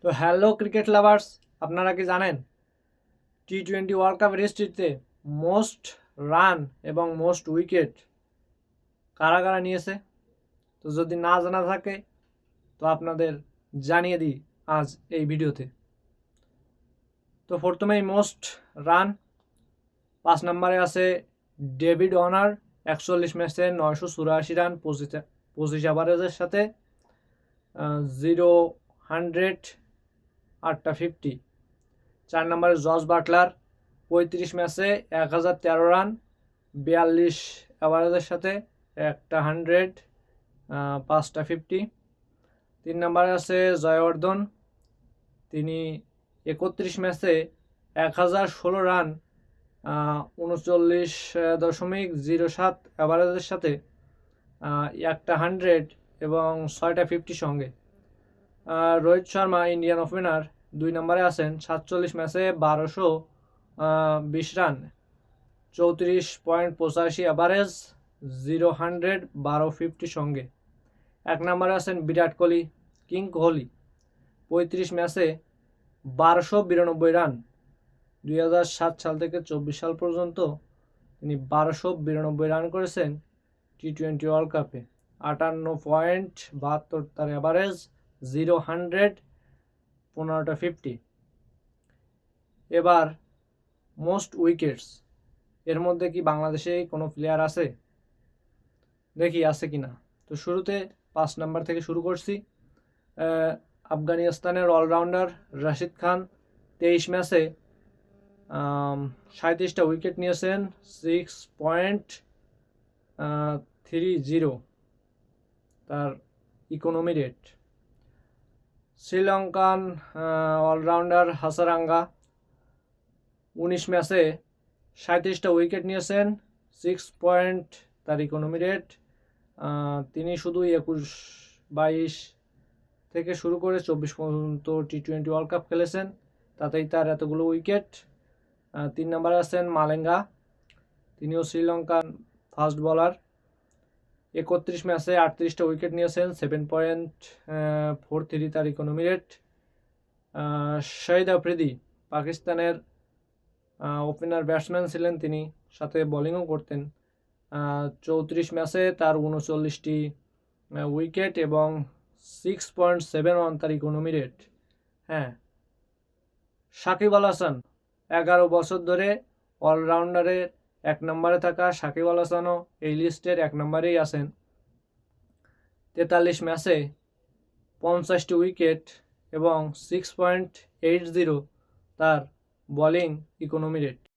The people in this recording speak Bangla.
তো হ্যালো ক্রিকেট লাভার্স, আপনারা কি জানেন টি-20 ওয়ার্ল্ড কাপের হিস্ট্রিতে মোস্ট রান এবং মোস্ট উইকেট কারা কারা নিয়েছে? তো যদি না জানা থাকে তো আপনাদের জানিয়ে দিই আজ এই ভিডিওতে। তো প্রথমেই মোস্ট রান 5 নম্বরে আছে ডেভিড ওয়ার্নার, 41 ম্যাচে 984 রান, 25 অ্যাভারেজের সাথে 0-100 8টা 50। 4 নম্বরে জস বাটলার, 35 ম্যাচে 1013 রান, 42 অ্যাভারেজের সাথে একটা 100 5টা 50। 3 নম্বরে আছে জয়বর্ধন, তিনি 31 ম্যাচে 1016 রান, 39.07 অ্যাভারেজের সাথে একটা 100 এবং 6টা 50 সঙ্গে। রোহিত শর্মা ইন্ডিয়ান ওপেনার 2 নম্বরে আছেন, 47 ম্যাচে 1220 রান, 34.85 অ্যাভারেজ, 0-100 1250 সঙ্গে। 1 নম্বরে আছেন বিরাট কোহলি, কিং কোহলি, 35 ম্যাচে 1292 রান, 2007 সাল থেকে 24 সাল পর্যন্ত তিনি 1292 রান করেছেন টি-20 ওয়ার্ল্ড কাপে, 58.72 তার অ্যাভারেজ, 0-100 15টা 50। এবার মোস্ট উইকেটস, এর মধ্যে কি বাংলাদেশে কোনো প্লেয়ার আছে? দেখি আছে কিনা। তো শুরুতে 5 নাম্বার থেকে শুরু করছি। আফগানিস্তানের অলরাউন্ডার রাশিদ খান, 23 ম্যাচে 37টা উইকেট নিয়েছেন, 6.30 তার economy rate. Sri Lankan allrounder Hasaranga, 19 ম্যাচে 37টা উইকেট নিয়েছেন, 6 তার ইকোনমি রেট। তিনি শুধু 21-22 থেকে শুরু করে 24 পর্যন্ত টি-20 ওয়ার্ল্ড কাপ খেলেছেন, তাতেই তার এতগুলো উইকেট। 3 নম্বরে আছেন মালেঙ্গা, তিনিও শ্রীলঙ্কান ফাস্ট বোলার, 31 ম্যাচে 38টা উইকেট নিয়েছেন, 7.43 তার ইকোনমি রেট। শহীদ আফ্রিদি, পাকিস্তানের ওপেনার ব্যাটসম্যান ছিলেন, তিনি সাথে বোলিংও করতেন। 34 ম্যাচে তার 39টি উইকেট এবং 6.71 তার ইকোনমি রেট। হ্যাঁ, সাকিব আল হাসান, 11 বছর ধরে অলরাউন্ডারের 1 নম্বরে থাকা সাকিব আল হাসানও এই লিস্টের 1 নম্বরেই আছেন। 43 ম্যাচে 50টি উইকেট এবং 6.80 তার বোলিং ইকোনমি রেট।